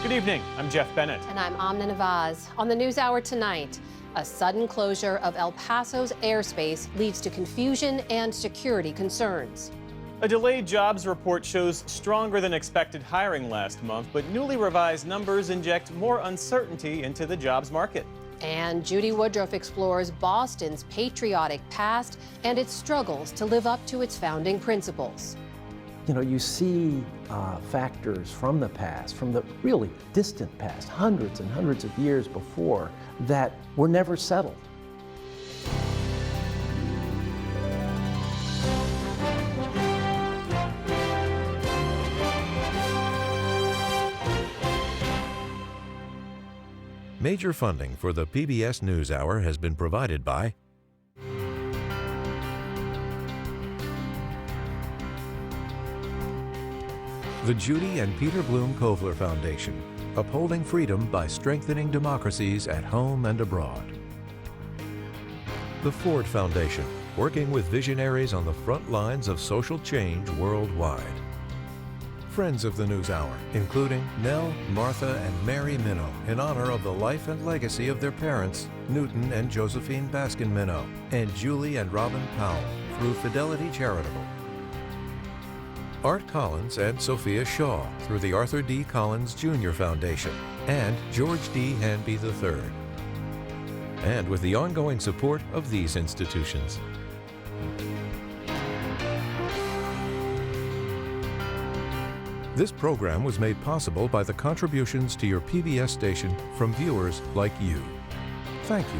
Good evening. I'm Jeff Bennett. And I'm Amna Nawaz. On the NewsHour tonight, a sudden closure of El Paso's airspace leads to confusion and security concerns. A delayed jobs report shows stronger than expected hiring last month, but newly revised numbers inject more uncertainty into the jobs market. And Judy Woodruff explores Boston's patriotic past and its struggles to live up to its founding principles. You know, you see factors from the past, from the really distant past, hundreds and hundreds of years before, that were never settled. Major funding for the PBS NewsHour has been provided by the Judy and Peter Bloom Kovler Foundation, upholding freedom by strengthening democracies at home and abroad. The Ford Foundation, working with visionaries on the front lines of social change worldwide. Friends of the NewsHour, including Nell, Martha, and Mary Minow, in honor of the life and legacy of their parents, Newton and Josephine Baskin Minow, and Julie and Robin Powell, through Fidelity Charitable. Art Collins and Sophia Shaw, through the Arthur D. Collins Jr. Foundation, and George D. Hanby III. And with the ongoing support of these institutions. This program was made possible by the contributions to your PBS station from viewers like you. Thank you.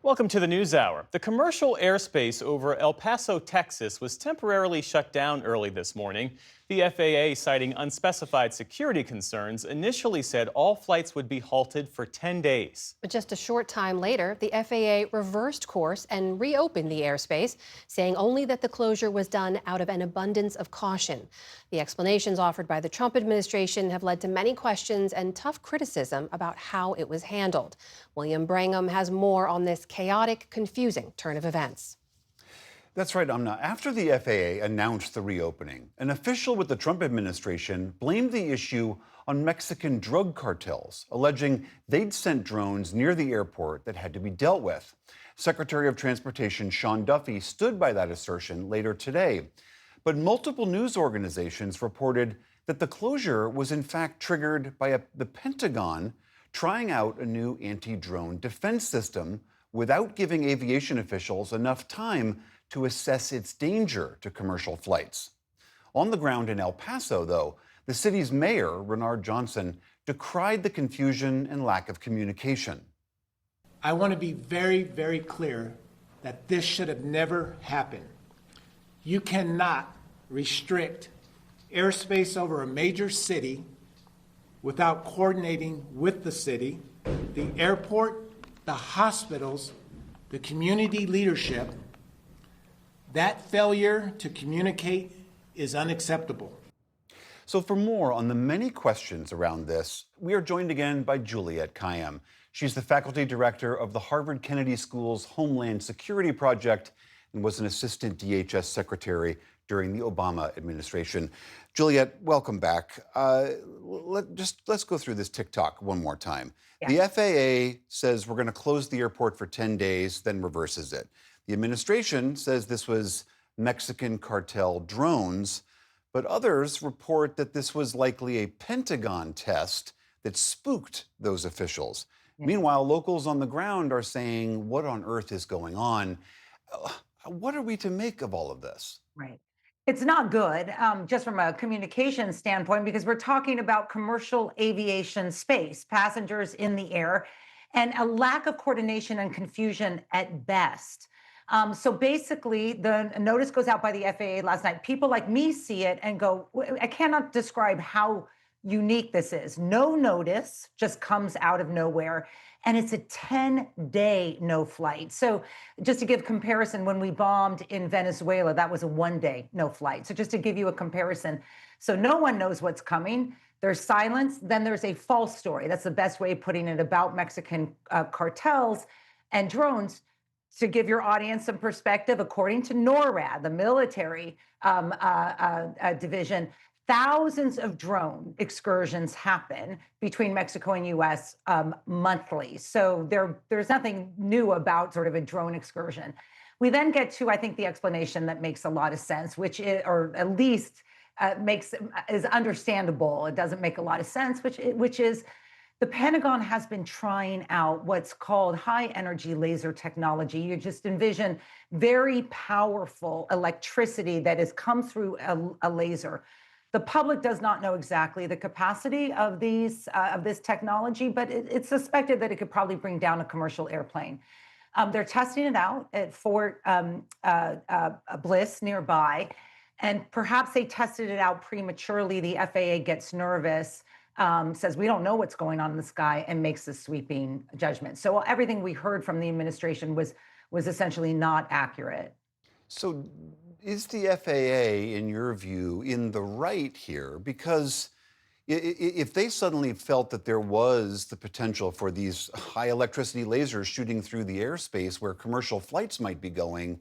Welcome to the NewsHour. The commercial airspace over El Paso, Texas was temporarily shut down early this morning. The FAA, citing unspecified security concerns, initially said all flights would be halted for 10 days. But just a short time later, the FAA reversed course and reopened the airspace, saying only that the closure was done out of an abundance of caution. The explanations offered by the Trump administration have led to many questions and tough criticism about how it was handled. William Brangham has more on this chaotic, confusing turn of events. That's right, Amna. After the FAA announced the reopening, an official with the Trump administration blamed the issue on Mexican drug cartels, alleging they'd sent drones near the airport that had to be dealt with. Secretary of Transportation Sean Duffy stood by that assertion later today. But multiple news organizations reported that the closure was in fact triggered by the Pentagon trying out a new anti-drone defense system without giving aviation officials enough time to assess its danger to commercial flights. On the ground in El Paso, though, the city's mayor, Renard Johnson, decried the confusion and lack of communication. I want to be very, very clear that this should have never happened. You cannot restrict airspace over a major city without coordinating with the city, the airport, the hospitals, the community leadership. That failure to communicate is unacceptable. So for more on the many questions around this, we are joined again by Juliette Kayyem. She's the faculty director of the Harvard Kennedy School's Homeland Security Project and was an assistant DHS secretary during the Obama administration. Juliette, welcome back. Let's go through this TikTok one more time. Yeah. The FAA says we're going to close the airport for 10 days, then reverses it. The administration says this was Mexican cartel drones, but others report that this was likely a Pentagon test that spooked those officials. Yeah. Meanwhile, locals on the ground are saying, what on earth is going on? What are we to make of all of this? Right. It's not good, just from a communication standpoint, because we're talking about commercial aviation space, passengers in the air, and a lack of coordination and confusion at best. So basically, the notice goes out by the FAA last night. People like me see it and go, I cannot describe how unique this is. No notice, just comes out of nowhere. And it's a 10-day no flight. So just to give comparison, when we bombed in Venezuela, that was a 1-day no flight. So just to give you a comparison. So no one knows what's coming. There's silence. Then there's a false story. That's the best way of putting it about Mexican cartels and drones. to give your audience some perspective, according to NORAD, the military division, thousands of drone excursions happen between Mexico and U.S. Monthly. So there's nothing new about sort of a drone excursion. We then get to, I think, the explanation that makes a lot of sense, which is, or at least is understandable. It doesn't make a lot of sense, which is the Pentagon has been trying out what's called high energy laser technology. You just envision very powerful electricity that has come through a laser. The public does not know exactly the capacity of this technology, but it's suspected that it could probably bring down a commercial airplane. They're testing it out at Fort Bliss nearby, and perhaps they tested it out prematurely. The FAA gets nervous, says we don't know what's going on in the sky, and makes a sweeping judgment. So everything we heard from the administration was essentially not accurate. So is the FAA, in your view, in the right here? Because if they suddenly felt that there was the potential for these high electricity lasers shooting through the airspace where commercial flights might be going,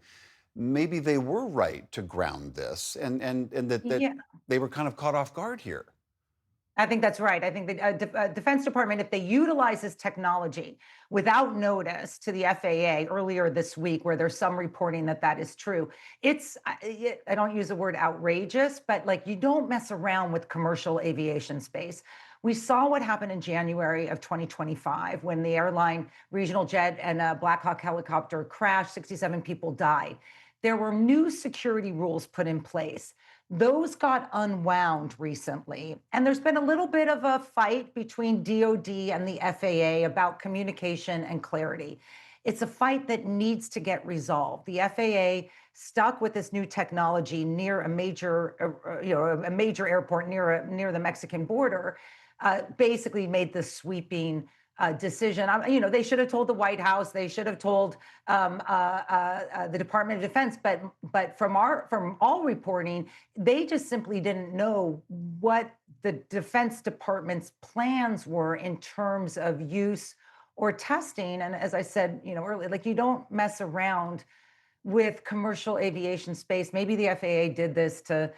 maybe they were right to ground this, and that they were kind of caught off guard here. I think that's right. I think the Defense Department, if they utilize this technology without notice to the FAA earlier this week, where there's some reporting that is true, I don't use the word outrageous, but like, you don't mess around with commercial aviation space. We saw what happened in January of 2025 when the airline regional jet and a Black Hawk helicopter crashed, 67 people died. There were new security rules put in place. Those got unwound recently, and there's been a little bit of a fight between DoD and the FAA about communication and clarity. It's a fight that needs to get resolved. The FAA stuck with this new technology near a major airport near the Mexican border, basically made the sweeping decision. They should have told the White House. They should have told the Department of Defense. But from all reporting, they just simply didn't know what the Defense Department's plans were in terms of use or testing. And as I said, earlier, like, you don't mess around with commercial aviation space. Maybe the FAA did this to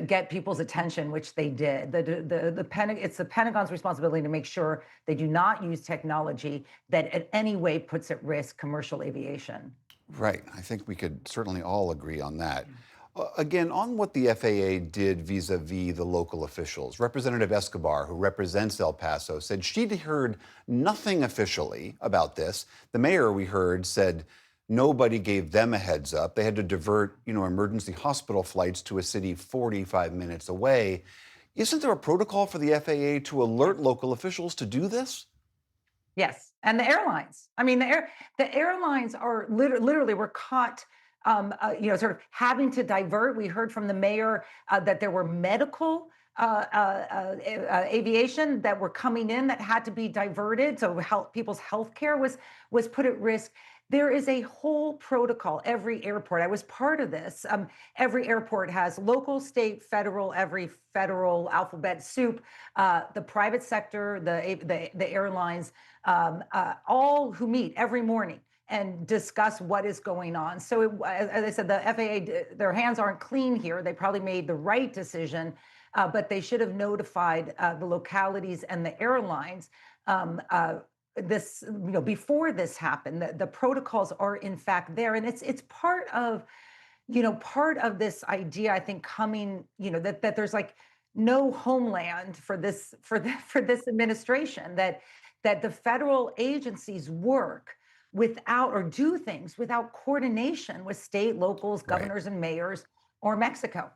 get people's attention, which they did. It's the Pentagon's responsibility to make sure they do not use technology that in any way puts at risk commercial aviation. Right. I think we could certainly all agree on that. Again, on what the FAA did vis-a-vis the local officials, Representative Escobar, who represents El Paso, said she'd heard nothing officially about this. The mayor, we heard, said nobody gave them a heads up. They had to divert, emergency hospital flights to a city 45 minutes away. Isn't there a protocol for the FAA to alert local officials to do this? Yes, and the airlines. I mean, the airlines are literally were caught, sort of having to divert. We heard from the mayor that there were medical aviation that were coming in that had to be diverted. So people's health care was put at risk. There is a whole protocol. Every airport, I was part of this. Every airport has local, state, federal, every federal alphabet soup, the private sector, the airlines, all who meet every morning and discuss what is going on. So as I said, the FAA, their hands aren't clean here. They probably made the right decision, but they should have notified the localities and the airlines before this happened. The protocols are in fact there, and it's part of this idea, I think, coming, that there's like no homeland for this administration, that the federal agencies work without, or do things without coordination with state, locals, governors, and mayors, or Mexico.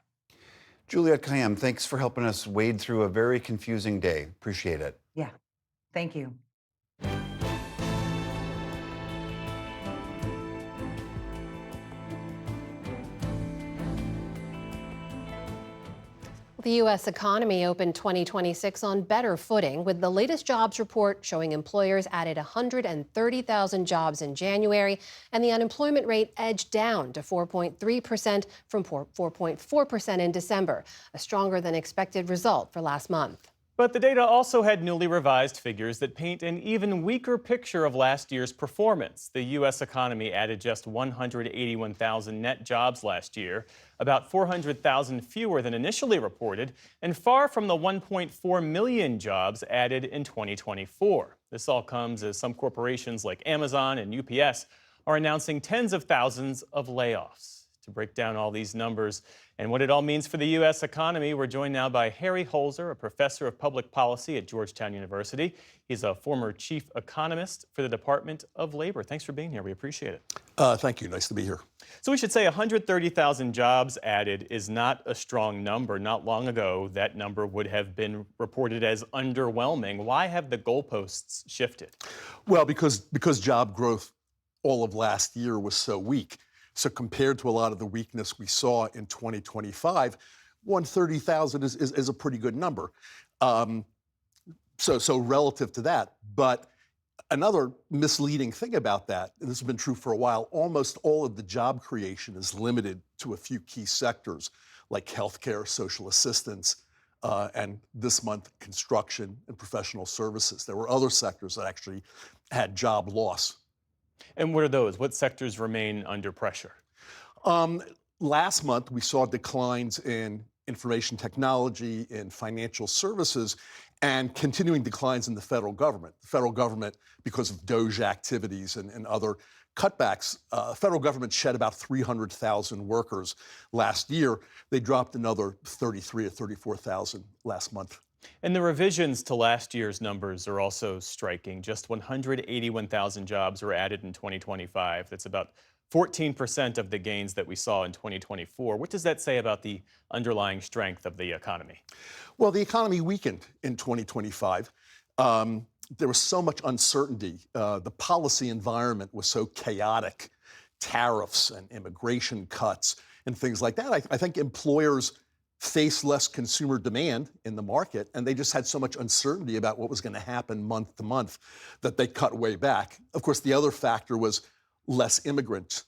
Juliette Kayyem, thanks for helping us wade through a very confusing day. Appreciate it. Yeah, thank you. The U.S. economy opened 2026 on better footing, with the latest jobs report showing employers added 130,000 jobs in January, and the unemployment rate edged down to 4.3% from 4.4% in December, a stronger than expected result for last month. But the data also had newly revised figures that paint an even weaker picture of last year's performance. The U.S. economy added just 181,000 net jobs last year, about 400,000 fewer than initially reported, and far from the 1.4 million jobs added in 2024. This all comes as some corporations like Amazon and UPS are announcing tens of thousands of layoffs. To break down all these numbers and what it all means for the U.S. economy, we're joined now by Harry Holzer, a professor of public policy at Georgetown University. He's a former chief economist for the Department of Labor. Thanks for being here. We appreciate it. Thank you. Nice to be here. So we should say 130,000 jobs added is not a strong number. Not long ago, that number would have been reported as underwhelming. Why have the goalposts shifted? Well, because job growth all of last year was so weak. So compared to a lot of the weakness we saw in 2025, 130,000 is a pretty good number. So relative to that. But another misleading thing about that, and this has been true for a while, almost all of the job creation is limited to a few key sectors like healthcare, social assistance, and this month, construction and professional services. There were other sectors that actually had job loss. And what are those? What sectors remain under pressure? Last month, we saw declines in information technology, in financial services, and continuing declines in the federal government. The federal government, because of DOGE activities and other cutbacks, federal government shed about 300,000 workers last year. They dropped another 33 or 34,000 last month. And the revisions to last year's numbers are also striking. Just 181,000 jobs were added in 2025. That's about 14% of the gains that we saw in 2024. What does that say about the underlying strength of the economy? Well, the economy weakened in 2025. There was so much uncertainty. The policy environment was so chaotic. Tariffs and immigration cuts and things like that. I think employers faced less consumer demand in the market, and they just had so much uncertainty about what was going to happen month to month that they cut way back. Of course, the other factor was less immigrants,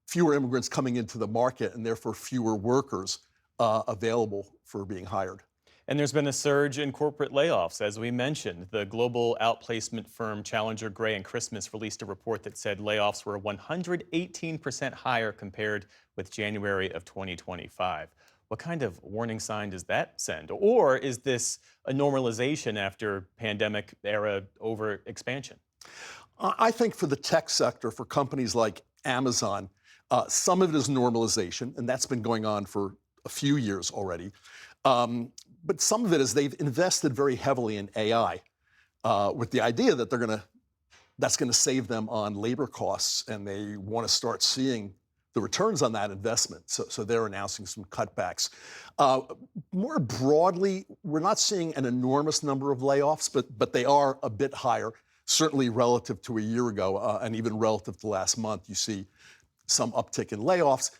fewer immigrants coming into the market, and therefore fewer workers available for being hired. And there's been a surge in corporate layoffs, as we mentioned. The global outplacement firm Challenger, Gray & Christmas released a report that said layoffs were 118% higher compared with January of 2025. What kind of warning sign does that send? Or is this a normalization after pandemic-era overexpansion? I think for the tech sector, for companies like Amazon, some of it is normalization, and that's been going on for a few years already. But some of it is they've invested very heavily in AI with the idea that that's going to save them on labor costs, and they want to start seeing the returns on that investment. So they're announcing some cutbacks. More broadly, we're not seeing an enormous number of layoffs, but they are a bit higher, certainly relative to a year ago, and even relative to last month. You see some uptick in layoffs.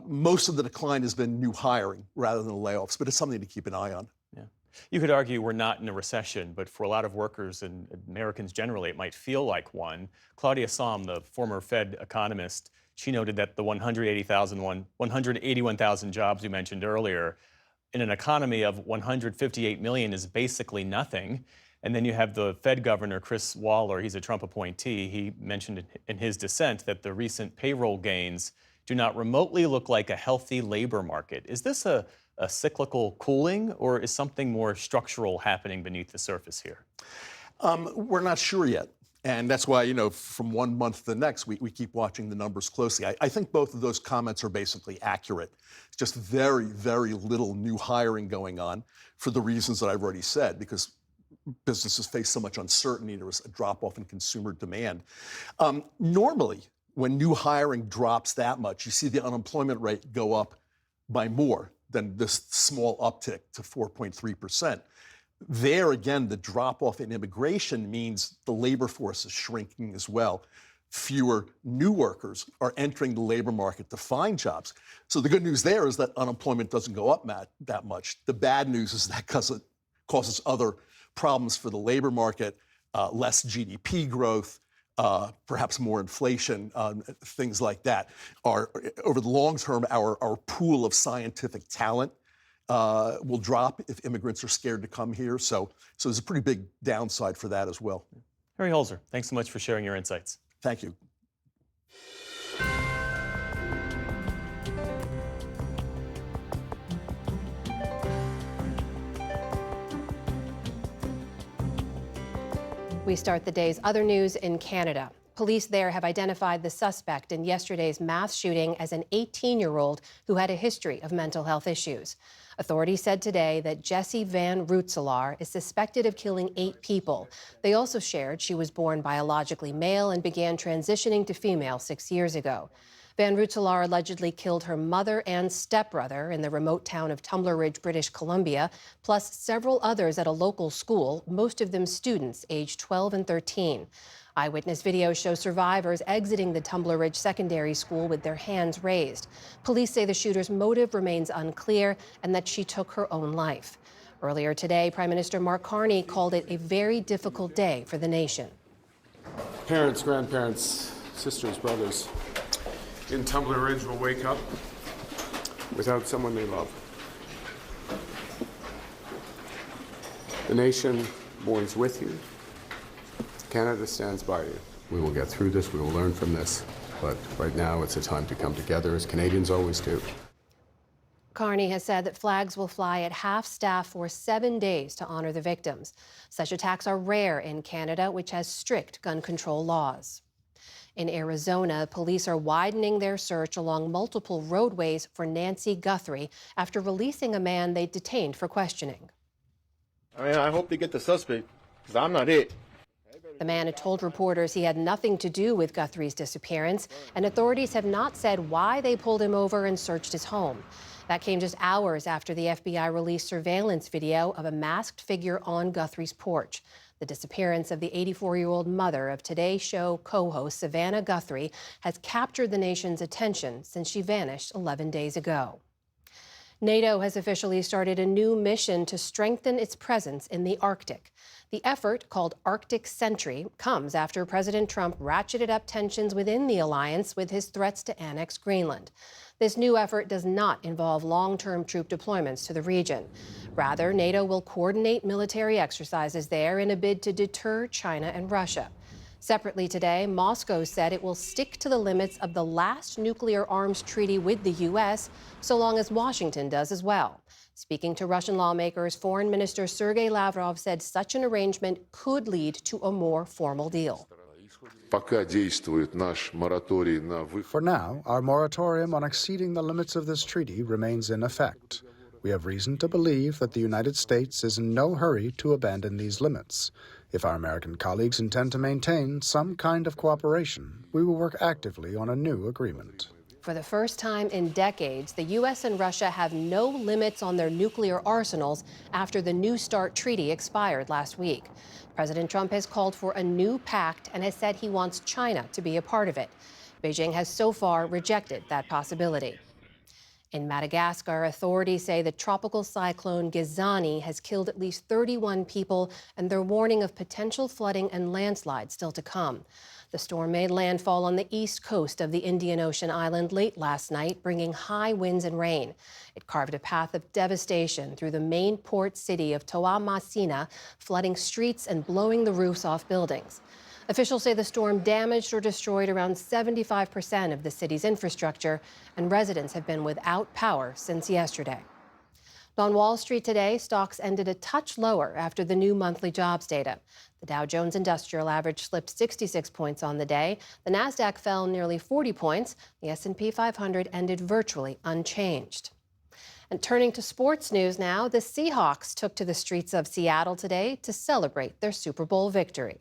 Most of the decline has been new hiring rather than layoffs, but it's something to keep an eye on. Yeah. You could argue we're not in a recession, but for a lot of workers and Americans generally, it might feel like one. Claudia Sahm, the former Fed economist, she noted that the 181,000 jobs you mentioned earlier in an economy of 158 million is basically nothing. And then you have the Fed governor, Chris Waller, he's a Trump appointee. He mentioned in his dissent that the recent payroll gains do not remotely look like a healthy labor market. Is this a cyclical cooling, or is something more structural happening beneath the surface here? We're not sure yet. And that's why, from one month to the next, we keep watching the numbers closely. I think both of those comments are basically accurate. It's just very, very little new hiring going on for the reasons that I've already said, because businesses face so much uncertainty. There was a drop-off in consumer demand. Normally, when new hiring drops that much, you see the unemployment rate go up by more than this small uptick to 4.3%. There again, the drop-off in immigration means the labor force is shrinking as well. Fewer new workers are entering the labor market to find jobs. So the good news there is that unemployment doesn't go up that much. The bad news is that it causes other problems for the labor market, less GDP growth, perhaps more inflation, things like that. Over the long term, our pool of scientific talent will drop if immigrants are scared to come here. So there's a pretty big downside for that as well. Harry Holzer, thanks so much for sharing your insights. Thank you. We start the day's other news in Canada. Police there have identified the suspect in yesterday's mass shooting as an 18-year-old who had a history of mental health issues. Authorities said today that Jessie Van Rootselaar is suspected of killing 8 people. They also shared she was born biologically male and began transitioning to female 6 years ago. Van Rootselaar allegedly killed her mother and stepbrother in the remote town of Tumbler Ridge, British Columbia, plus several others at a local school, most of them students aged 12 and 13. Eyewitness video shows survivors exiting the Tumbler Ridge Secondary School with their hands raised. Police say the shooter's motive remains unclear and that she took her own life. Earlier today, Prime Minister Mark Carney called it a very difficult day for the nation. Parents, grandparents, sisters, brothers in Tumbler Ridge will wake up without someone they love. The nation mourns with you. Canada stands by you. We will get through this, we will learn from this, but right now it's a time to come together, as Canadians always do. Carney has said that flags will fly at half-staff for 7 days to honor the victims. Such attacks are rare in Canada, which has strict gun control laws. In Arizona, police are widening their search along multiple roadways for Nancy Guthrie after releasing a man they detained for questioning. I hope they get the suspect, because I'm not it. The man had told reporters he had nothing to do with Guthrie's disappearance, and authorities have not said why they pulled him over and searched his home. That came just hours after the FBI released surveillance video of a masked figure on Guthrie's porch. The disappearance of the 84-year-old mother of Today Show co-host Savannah Guthrie has captured the nation's attention since she vanished 11 days ago. NATO has officially started a new mission to strengthen its presence in the Arctic. The effort, called Arctic Sentry, comes after President Trump ratcheted up tensions within the alliance with his threats to annex Greenland. This new effort does not involve long-term troop deployments to the region. Rather, NATO will coordinate military exercises there in a bid to deter China and Russia. Separately today, Moscow said it will stick to the limits of the last nuclear arms treaty with the U.S., so long as Washington does as well. Speaking to Russian lawmakers, Foreign Minister Sergei Lavrov said such an arrangement could lead to a more formal deal. For now, our moratorium on exceeding the limits of this treaty remains in effect. We have reason to believe that the United States is in no hurry to abandon these limits. If our American colleagues intend to maintain some kind of cooperation, we will work actively on a new agreement. For the first time in decades, the U.S. and Russia have no limits on their nuclear arsenals after the New START treaty expired last week. President Trump has called for a new pact and has said he wants China to be a part of it. Beijing has so far rejected that possibility. In Madagascar, authorities say the tropical cyclone Gizani has killed at least 31 people, and they're warning of potential flooding and landslides still to come. The storm made landfall on the east coast of the Indian Ocean island late last night, bringing high winds and rain. It carved a path of devastation through the main port city of Toamasina, flooding streets and blowing the roofs off buildings. Officials say the storm damaged or destroyed around 75% of the city's infrastructure, and residents have been without power since yesterday. On Wall Street today, stocks ended a touch lower after the new monthly jobs data. The Dow Jones Industrial Average slipped 66 points on the day. The Nasdaq fell nearly 40 points. The S&P 500 ended virtually unchanged. And turning to sports news now, the Seahawks took to the streets of Seattle today to celebrate their Super Bowl victory.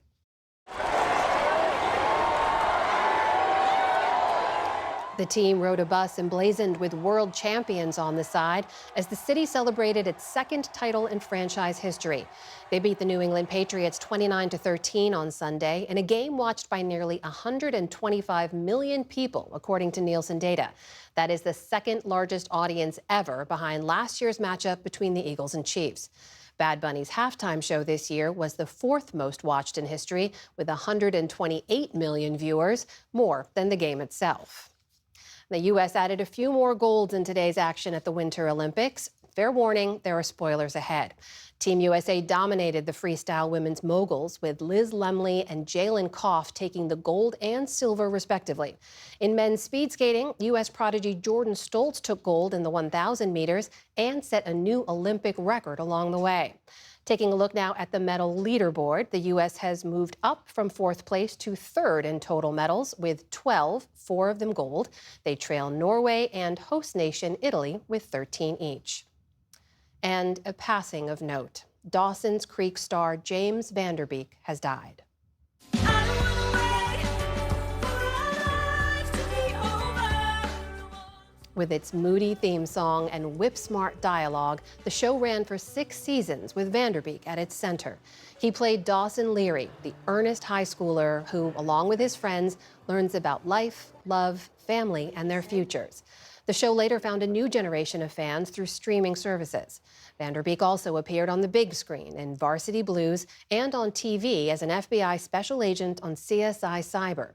The team rode a bus emblazoned with world champions on the side as the city celebrated its second title in franchise history. They beat the New England Patriots 29-13 on Sunday in a game watched by nearly 125 million people, according to Nielsen data. That is the second largest audience ever, behind last year's matchup between the Eagles and Chiefs. Bad Bunny's halftime show this year was the fourth most watched in history, with 128 million viewers, more than the game itself. The U.S. added a few more golds in today's action at the Winter Olympics. fair warning, there are spoilers ahead. Team USA dominated the freestyle women's moguls, with Liz Lemley and Jalen Koff taking the gold and silver, respectively. In men's speed skating, U.S. prodigy Jordan Stoltz took gold in the 1,000 meters and set a new Olympic record along the way. Taking a look now at the medal leaderboard, the U.S. has moved up from 4th place to 3rd in total medals with 12, 4 of them gold. They trail Norway and host nation Italy with 13 each. And a passing of note. Dawson's Creek star James Van Der Beek has died. With its moody theme song and whip-smart dialogue, the show ran for 6 seasons with Van Der Beek at its center. He played Dawson Leary, the earnest high schooler who, along with his friends, learns about life, love, family, and their futures. The show later found a new generation of fans through streaming services. Van Der Beek also appeared on the big screen in Varsity Blues and on TV as an FBI special agent on CSI Cyber.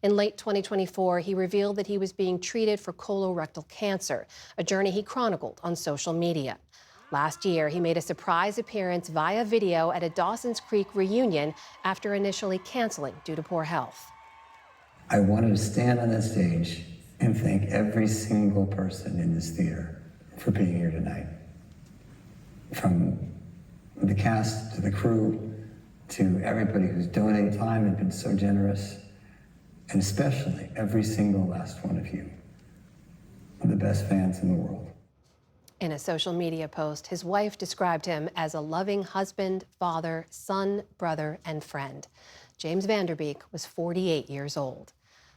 In late 2024, he revealed that he was being treated for colorectal cancer, a journey he chronicled on social media. Last year, he made a surprise appearance via video at a Dawson's Creek reunion after initially canceling due to poor health. I wanted to stand on that stage and thank every single person in this theater for being here tonight. From the cast to the crew to everybody who's donated time and been so generous, and especially every single last one of you, the best fans in the world. In a social media post, his wife described him as a loving husband, father, son, brother, and friend. James Van Der Beek was 48 years old.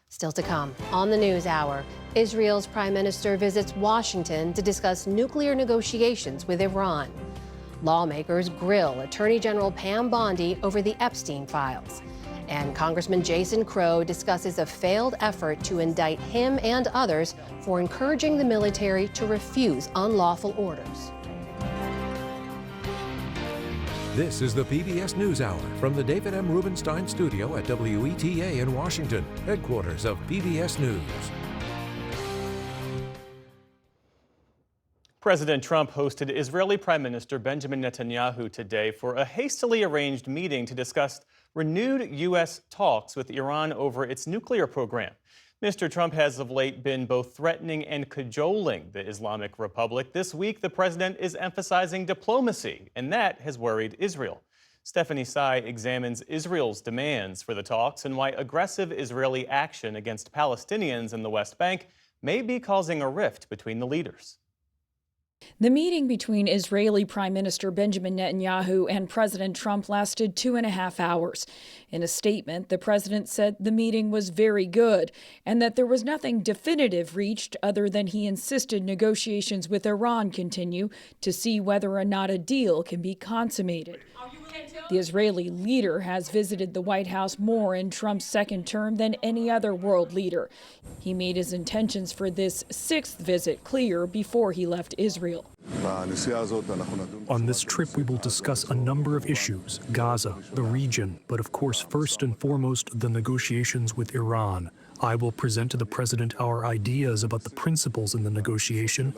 Still to come, on the News Hour, Israel's prime minister visits Washington to discuss nuclear negotiations with Iran. Lawmakers grill Attorney General Pam Bondi over the Epstein files. And Congressman Jason Crow discusses a failed effort to indict him and others for encouraging the military to refuse unlawful orders. This is the PBS NewsHour from the David M. Rubenstein studio at WETA in Washington, headquarters of PBS News. President Trump hosted Israeli Prime Minister Benjamin Netanyahu today for a hastily arranged meeting to discuss renewed U.S. talks with Iran over its nuclear program. Mr. Trump has of late been both threatening and cajoling the Islamic Republic. This week, the president is emphasizing diplomacy, and that has worried Israel. Stephanie Sy examines Israel's demands for the talks and why aggressive Israeli action against Palestinians in the West Bank may be causing a rift between the leaders. The meeting between Israeli Prime Minister Benjamin Netanyahu and President Trump lasted 2.5 hours. In a statement, the president said the meeting was very good and that there was nothing definitive reached other than he insisted negotiations with Iran continue to see whether or not a deal can be consummated. The Israeli leader has visited the White House more in Trump's second term than any other world leader. He made his intentions for this 6th visit clear before he left Israel. On this trip, we will discuss a number of issues: Gaza, the region, but of course, first and foremost, the negotiations with Iran. I will present to the president our ideas about the principles in the negotiation.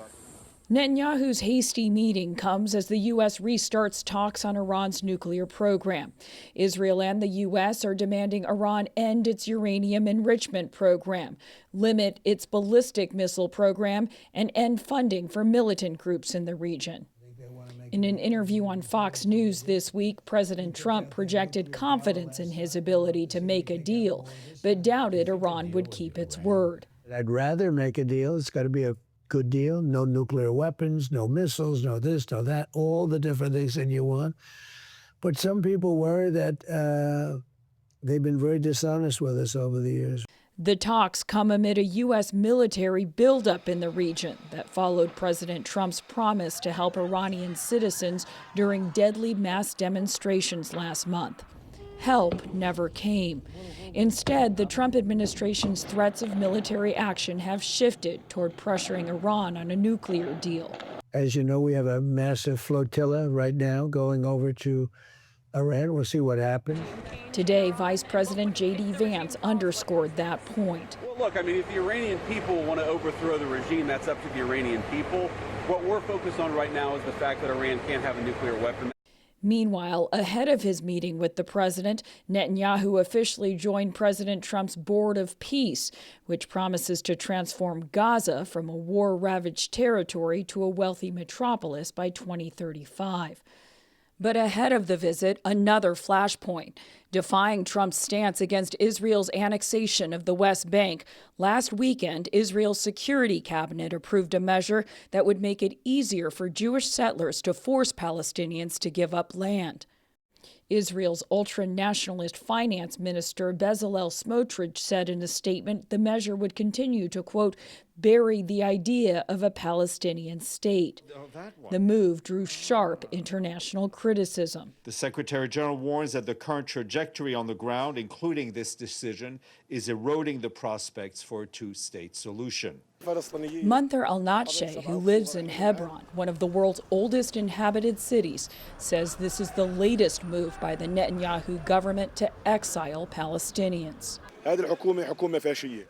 Netanyahu's hasty meeting comes as the U.S. restarts talks on Iran's nuclear program. Israel and the U.S. are demanding Iran end its uranium enrichment program, limit its ballistic missile program, and end funding for militant groups in the region. In an interview on Fox News this week, President Trump projected confidence in his ability to make a deal, but doubted Iran would keep its word. I'd rather make a deal. It's got to be a good deal. No nuclear weapons, no missiles, no this, no that, all the different things that you want. But some people worry that they've been very dishonest with us over the years. The talks come amid a U.S. military buildup in the region that followed President Trump's promise to help Iranian citizens during deadly mass demonstrations last month. Help never came. Instead, the Trump administration's threats of military action have shifted toward pressuring Iran on a nuclear deal. As you know, we have a massive flotilla right now going over to Iran. We'll see what happens. Today, Vice President J.D. Vance underscored that point. Well, look, I mean, if the Iranian people want to overthrow the regime, that's up to the Iranian people. What we're focused on right now is the fact that Iran can't have a nuclear weapon. Meanwhile, ahead of his meeting with the president, Netanyahu officially joined President Trump's Board of Peace, which promises to transform Gaza from a war-ravaged territory to a wealthy metropolis by 2035. But ahead of the visit, another flashpoint. Defying Trump's stance against Israel's annexation of the West Bank, last weekend, Israel's security cabinet approved a measure that would make it easier for Jewish settlers to force Palestinians to give up land. Israel's ultra-nationalist finance minister Bezalel Smotrich said in a statement the measure would continue to, quote, bury the idea of a Palestinian state. The move drew sharp international criticism. The Secretary General warns that the current trajectory on the ground, including this decision, is eroding the prospects for a two-state solution. Munther al-Natshe, who lives in Hebron, one of the world's oldest inhabited cities, says this is the latest move by the Netanyahu government to exile Palestinians.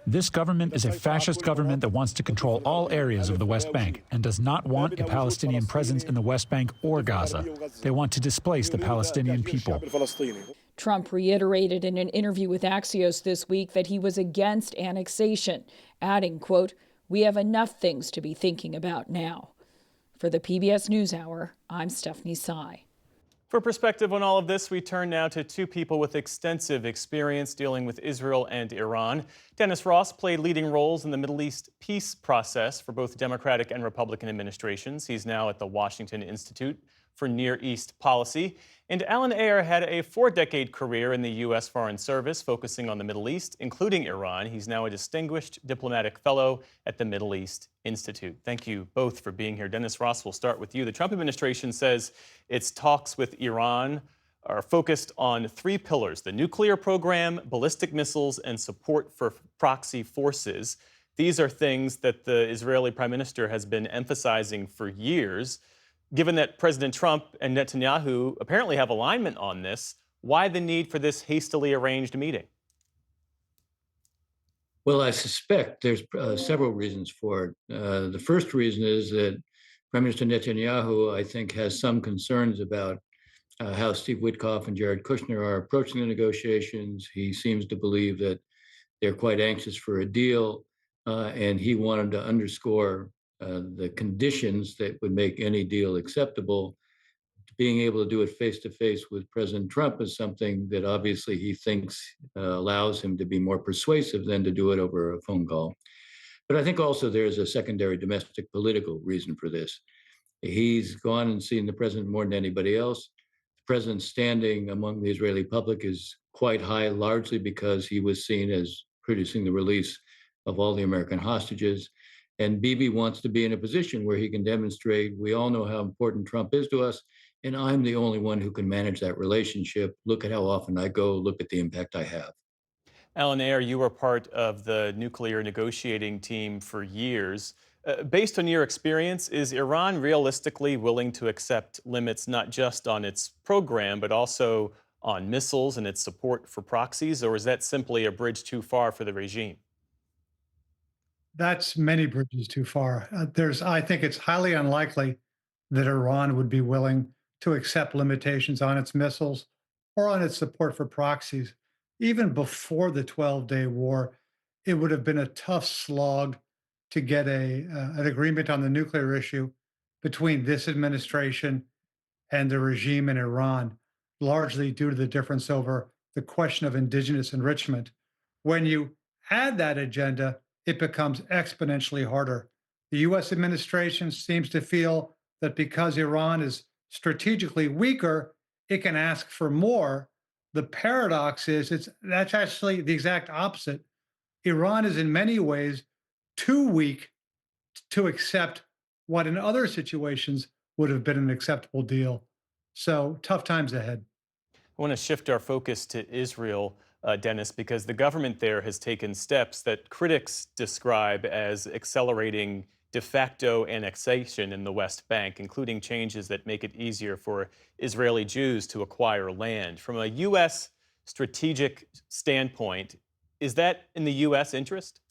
This government is a fascist government that wants to control all areas of the West Bank and does not want a Palestinian presence in the West Bank or Gaza. They want to displace the Palestinian people. Trump reiterated in an interview with Axios this week that he was against annexation, adding, quote, we have enough things to be thinking about now. For the PBS NewsHour, I'm Stephanie Sy. For perspective on all of this, we turn now to two people with extensive experience dealing with Israel and Iran. Dennis Ross played leading roles in the Middle East peace process for both Democratic and Republican administrations. He's now at the Washington Institute for Near East Policy. And Alan Ayer had a 4-decade career in the U.S. Foreign Service, focusing on the Middle East, including Iran. He's now a distinguished diplomatic fellow at the Middle East Institute. Thank you both for being here. Dennis Ross, we'll start with you. The Trump administration says its talks with Iran are focused on 3 pillars: the nuclear program, ballistic missiles, and support for proxy forces. These are things that the Israeli Prime Minister has been emphasizing for years. Given that President Trump and Netanyahu apparently have alignment on this, why the need for this hastily arranged meeting? Well, I suspect there's several reasons for it. The first reason is that Prime Minister Netanyahu, I think, has some concerns about how Steve Witkoff and Jared Kushner are approaching the negotiations. He seems to believe that they're quite anxious for a deal, and he wanted to underscore the conditions that would make any deal acceptable. Being able to do it face-to-face with President Trump is something that obviously he thinks allows him to be more persuasive than to do it over a phone call. But I think also there's a secondary domestic political reason for this. He's gone and seen the president more than anybody else. The president's standing among the Israeli public is quite high, largely because he was seen as producing the release of all the American hostages. And Bibi wants to be in a position where he can demonstrate, we all know how important Trump is to us, and I'm the only one who can manage that relationship. Look at how often I go, look at the impact I have. Alan Ayer, you were part of the nuclear negotiating team for years. Based on your experience, is Iran realistically willing to accept limits not just on its program, but also on missiles and its support for proxies, or is that simply a bridge too far for the regime? That's many bridges too far. I think it's highly unlikely that Iran would be willing to accept limitations on its missiles or on its support for proxies. Even before the 12-day war, it would have been a tough slog to get an agreement on the nuclear issue between this administration and the regime in Iran, largely due to the difference over the question of indigenous enrichment. When you add that agenda, it becomes exponentially harder. The U.S. administration seems to feel that because Iran is strategically weaker, it can ask for more. The paradox is that's actually the exact opposite. Iran is in many ways too weak to accept what in other situations would have been an acceptable deal. So tough times ahead. I want to shift our focus to Israel, Dennis, because the government there has taken steps that critics describe as accelerating de facto annexation in the West Bank, including changes that make it easier for Israeli Jews to acquire land. From a U.S. strategic standpoint, is that in the U.S. interest?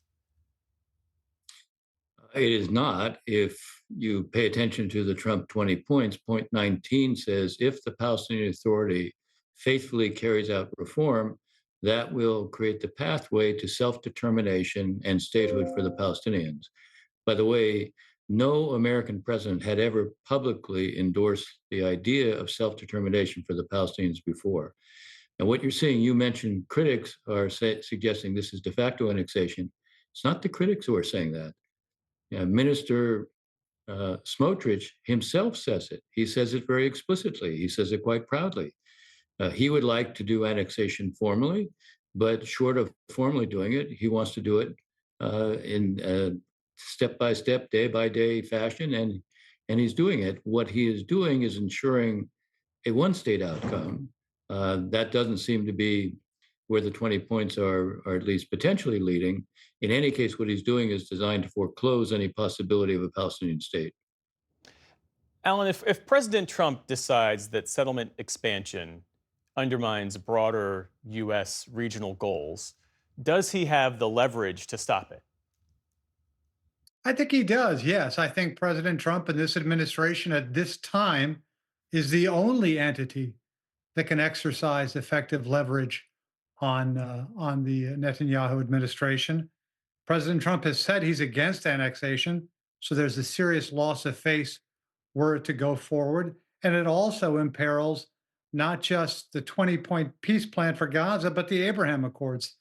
It is not. If you pay attention to the Trump 20 points, point 19 says if the Palestinian Authority faithfully carries out reform, that will create the pathway to self-determination and statehood for the Palestinians. By the way, no American president had ever publicly endorsed the idea of self-determination for the Palestinians before. And what you're seeing, you mentioned critics are suggesting this is de facto annexation. It's not the critics who are saying that. Minister Smotrich himself says it. He says it very explicitly. He says it quite proudly. He would like to do annexation formally, but short of formally doing it, he wants to do it in step-by-step, day-by-day fashion, and he's doing it. What he is doing is ensuring a one-state outcome. That doesn't seem to be where the 20 points are at least potentially leading. In any case, what he's doing is designed to foreclose any possibility of a Palestinian state. Alan, if President Trump decides that settlement expansion undermines broader U.S. regional goals, does he have the leverage to stop it? I think he does, yes. I think President Trump and this administration at this time is the only entity that can exercise effective leverage on the Netanyahu administration. President Trump has said he's against annexation, so there's a serious loss of face were it to go forward. And it also imperils not just the 20-point peace plan for Gaza, but the Abraham Accords.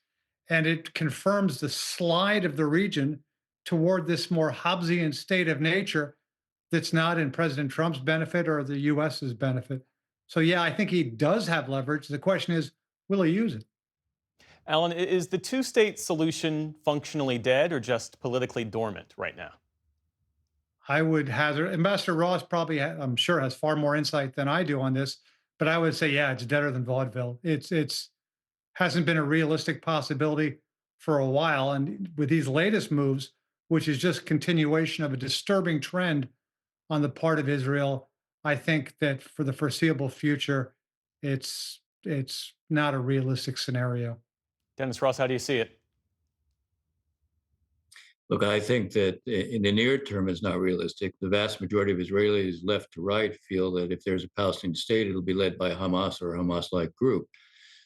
And it confirms the slide of the region toward this more Hobbesian state of nature that's not in President Trump's benefit or the U.S.'s benefit. So, yeah, I think he does have leverage. The question is, will he use it? Alan, is the two-state solution functionally dead or just politically dormant right now? I would hazard, Ambassador Ross probably, I'm sure, has far more insight than I do on this, but I would say, yeah, it's deader than vaudeville. It's hasn't been a realistic possibility for a while. And with these latest moves, which is just continuation of a disturbing trend on the part of Israel, I think that for the foreseeable future, it's not a realistic scenario. Dennis Ross, how do you see it? Look, I think that in the near term, it's not realistic. The vast majority of Israelis, left to right, feel that if there's a Palestinian state, it'll be led by Hamas or a Hamas-like group.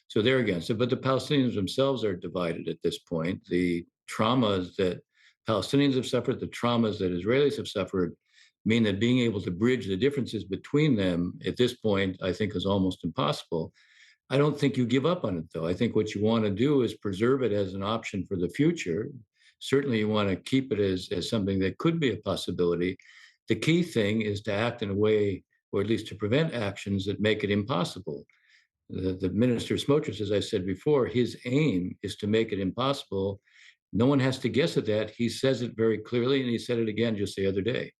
So they're against it. But the Palestinians themselves are divided at this point. The traumas that Palestinians have suffered, the traumas that Israelis have suffered, mean that being able to bridge the differences between them at this point, I think, is almost impossible. I don't think you give up on it, though. I think what you want to do is preserve it as an option for the future. Certainly, you want to keep it as something that could be a possibility. The key thing is to act in a way, or at least to prevent actions that make it impossible. The Minister Smotrich, as I said before, his aim is to make it impossible. No one has to guess at that. He says it very clearly, and he said it again just the other day.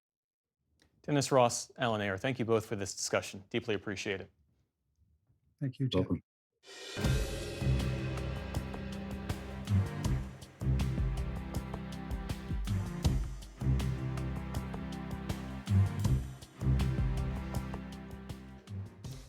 Dennis Ross, Alan Ayer, thank you both for this discussion. Deeply appreciate it. Thank you, Jeff. Welcome.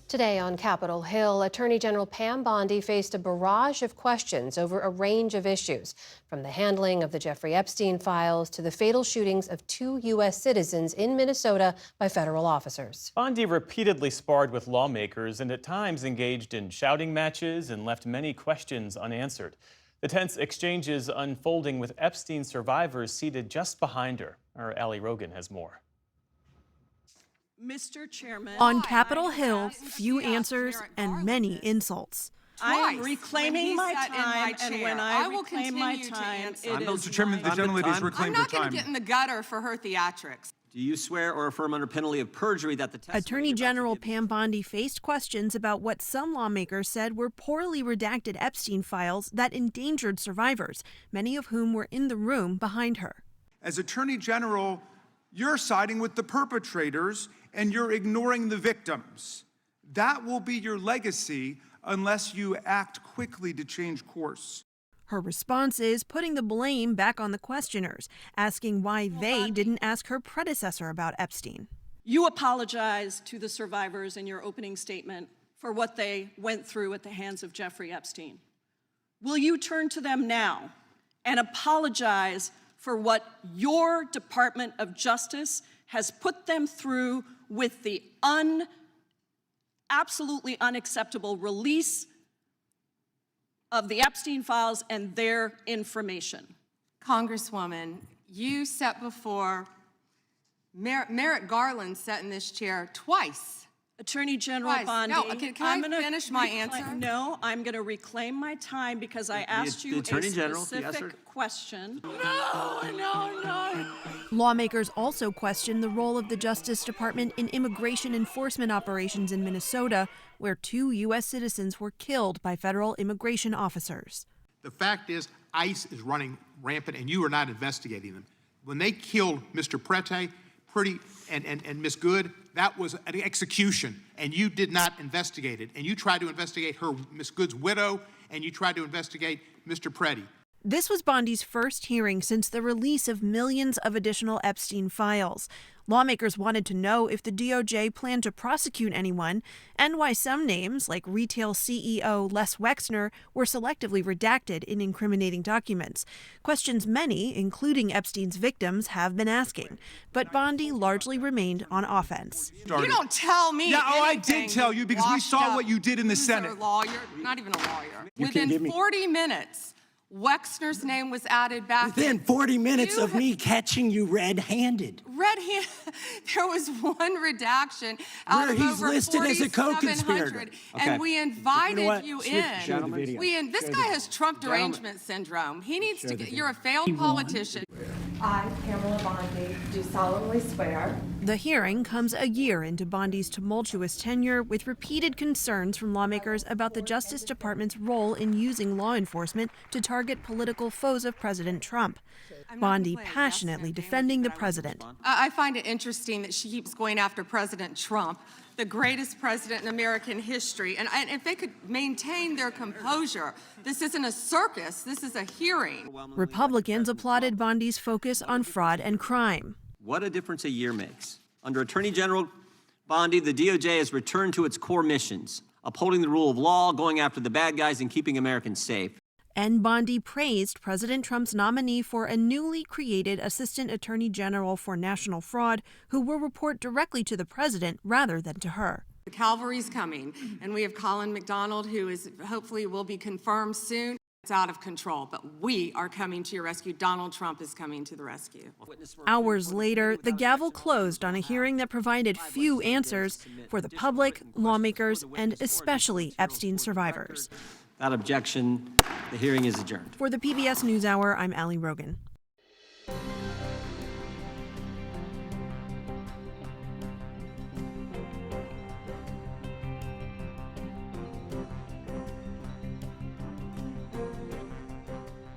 Today on Capitol Hill, Attorney General Pam Bondi faced a barrage of questions over a range of issues, from the handling of the Jeffrey Epstein files to the fatal shootings of 2 U.S. citizens in Minnesota by federal officers. Bondi repeatedly sparred with lawmakers and at times engaged in shouting matches and left many questions unanswered. The tense exchanges unfolding with Epstein survivors seated just behind her. Our Allie Rogan has more. Mr. Chairman. On Capitol Hill, few answers and many insults. I am reclaiming my time, and when I will reclaim my time, Mr. Chairman, the gentlelady has reclaimed her time. I'm not going to get in the gutter for her theatrics. Do you swear or affirm under penalty of perjury that the testimony Attorney General Pam Bondi faced questions about what some lawmakers said were poorly redacted Epstein files that endangered survivors, many of whom were in the room behind her. As Attorney General, you're siding with the perpetrators and you're ignoring the victims. That will be your legacy unless you act quickly to change course. Her response is putting the blame back on the questioners, asking why they didn't ask her predecessor about Epstein. You apologized to the survivors in your opening statement for what they went through at the hands of Jeffrey Epstein. Will you turn to them now and apologize for what your Department of Justice has put them through with the absolutely unacceptable release of the Epstein files and their information? Congresswoman, you sat before, Merrick Garland sat in this chair twice. Attorney General Bondi. No, can I finish my answer? No, I'm going to reclaim my time because I asked you a specific question. No. Lawmakers also questioned the role of the Justice Department in immigration enforcement operations in Minnesota, where 2 U.S. citizens were killed by federal immigration officers. The fact is, ICE is running rampant, and you are not investigating them. When they killed Mr. Prete, and Ms. Good, that was an execution, and you did not investigate it. And you tried to investigate Ms. Good's widow, and you tried to investigate Mr. Prete. This was Bondi's first hearing since the release of millions of additional Epstein files. Lawmakers wanted to know if the DOJ planned to prosecute anyone and why some names, like retail CEO Les Wexner, were selectively redacted in incriminating documents. Questions many, including Epstein's victims, have been asking. But Bondi largely remained on offense. You don't tell me Yeah, anything. I did tell you because we saw what you did in the Senate. Lawyer, not even a lawyer. Within 40 minutes, Wexner's name was added back. Within 40 minutes of me catching you red-handed. Red-handed. There was one redaction out Where of he's over listed as a 4,700, co-conspirator. and we invited you in. Gentlemen. This guy has Trump derangement syndrome. He needs to get. You're a failed politician. I, Pamela Bondi, do solemnly swear. The hearing comes a year into Bondi's tumultuous tenure, with repeated concerns from lawmakers about the Justice Department's role in using law enforcement to target political foes of President Trump. Bondi passionately defending the president. I find it interesting that she keeps going after President Trump, the greatest president in American history. And if they could maintain their composure, this isn't a circus, this is a hearing. Republicans applauded Bondi's focus on fraud and crime. What a difference a year makes. Under Attorney General Bondi, the DOJ has returned to its core missions, upholding the rule of law, going after the bad guys, and keeping Americans safe. And Bondi praised President Trump's nominee for a newly created Assistant Attorney General for National Fraud, who will report directly to the president rather than to her. The cavalry's coming, and we have Colin McDonald, who is hopefully will be confirmed soon. It's out of control, but we are coming to your rescue. Donald Trump is coming to the rescue. Hours later, the gavel closed on a hearing that provided few answers for the public, lawmakers, and especially Epstein survivors. Without objection, the hearing is adjourned. For the PBS NewsHour, I'm Ali Rogan.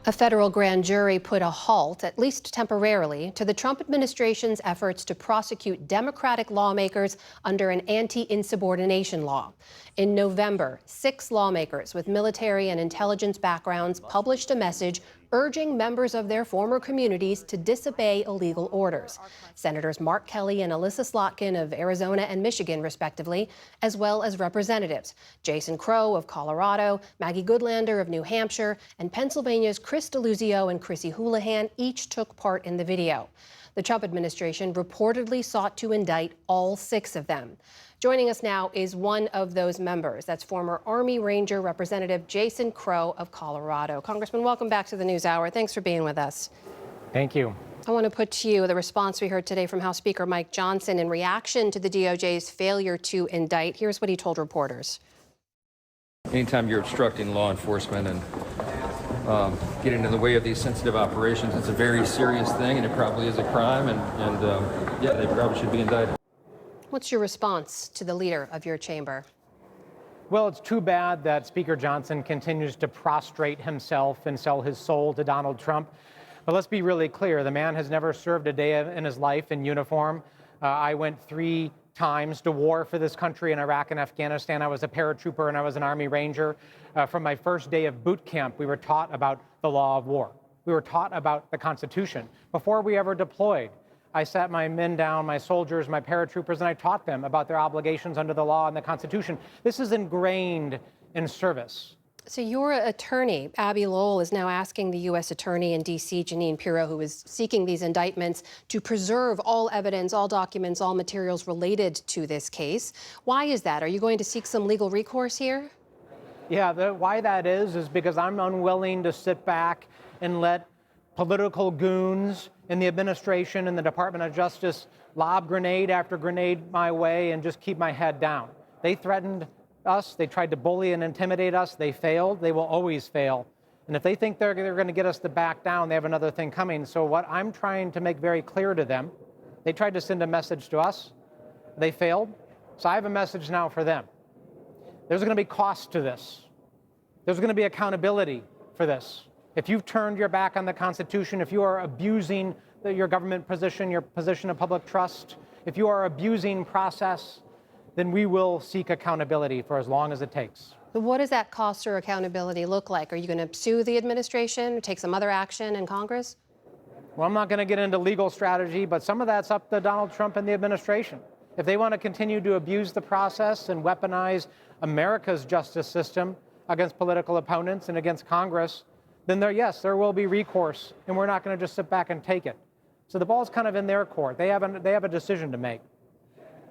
A federal grand jury put a halt, at least temporarily, to the Trump administration's efforts to prosecute Democratic lawmakers under an anti-insubordination law. In November, 6 lawmakers with military and intelligence backgrounds published a message urging members of their former communities to disobey illegal orders. Senators Mark Kelly and Alyssa Slotkin of Arizona and Michigan, respectively, as well as representatives Jason Crow of Colorado, Maggie Goodlander of New Hampshire, and Pennsylvania's Chris Deluzio and Chrissy Houlihan each took part in the video. The Trump administration reportedly sought to indict all 6 of them. Joining us now is one of those members. That's former Army Ranger Representative Jason Crow of Colorado. Congressman, welcome back to the NewsHour. Thanks for being with us. Thank you. I want to put to you the response we heard today from House Speaker Mike Johnson in reaction to the DOJ's failure to indict. Here's what he told reporters. Anytime you're obstructing law enforcement and getting in the way of these sensitive operations, it's a very serious thing, and it probably is a crime, and yeah, they probably should be indicted. What's your response to the leader of your chamber? Well, it's too bad that Speaker Johnson continues to prostrate himself and sell his soul to Donald Trump. But let's be really clear. The man has never served a day in his life in uniform. I went 3 times to war for this country in Iraq and Afghanistan. I was a paratrooper and I was an Army Ranger. From my first day of boot camp, we were taught about the law of war. We were taught about the Constitution. Before we ever deployed, I sat my men down, my soldiers, my paratroopers, and I taught them about their obligations under the law and the Constitution. This is ingrained in service. So your attorney, Abbe Lowell, is now asking the U.S. Attorney in D.C., Jeanine Pirro, who is seeking these indictments, to preserve all evidence, all documents, all materials related to this case. Why is that? Are you going to seek some legal recourse here? Yeah, why that is because I'm unwilling to sit back and let political goons in the administration and the Department of Justice lob grenade after grenade my way and just keep my head down. They threatened us. They tried to bully and intimidate us. They failed. They will always fail. And if they think they're going to get us to back down, they have another thing coming. So what I'm trying to make very clear to them, they tried to send a message to us. They failed. So I have a message now for them. There's going to be cost to this. There's going to be accountability for this. If you've turned your back on the Constitution, if you are abusing your government position, your position of public trust, if you are abusing process, then we will seek accountability for as long as it takes. What does that cost or accountability look like? Are you going to sue the administration, take some other action in Congress? Well, I'm not going to get into legal strategy, but some of that's up to Donald Trump and the administration. If they want to continue to abuse the process and weaponize America's justice system against political opponents and against Congress, then there will be recourse, and we're not going to just sit back and take it. So the ball's kind of in their court. They have a decision to make.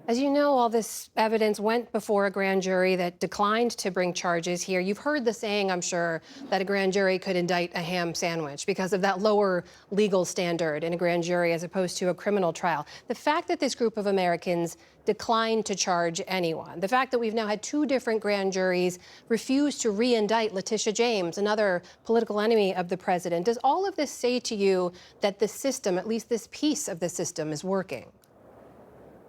As you know, all this evidence went before a grand jury that declined to bring charges here. You've heard the saying, I'm sure, that a grand jury could indict a ham sandwich because of that lower legal standard in a grand jury as opposed to a criminal trial. The fact that this group of Americans declined to charge anyone, the fact that we've now had 2 different grand juries refuse to re-indict Letitia James, another political enemy of the president, does all of this say to you that the system, at least this piece of the system, is working?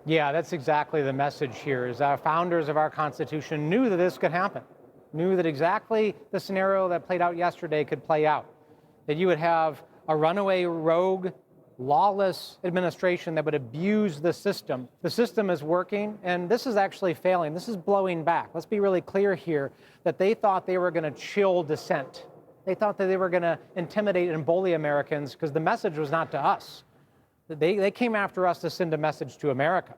Yeah, that's exactly the message here, is our founders of our Constitution knew that this could happen, knew that exactly the scenario that played out yesterday could play out, that you would have a runaway, rogue, lawless administration that would abuse the system. The system is working, and this is actually failing. This is blowing back. Let's be really clear here that they thought they were going to chill dissent. They thought that they were going to intimidate and bully Americans because the message was not to us. They came after us to send a message to America,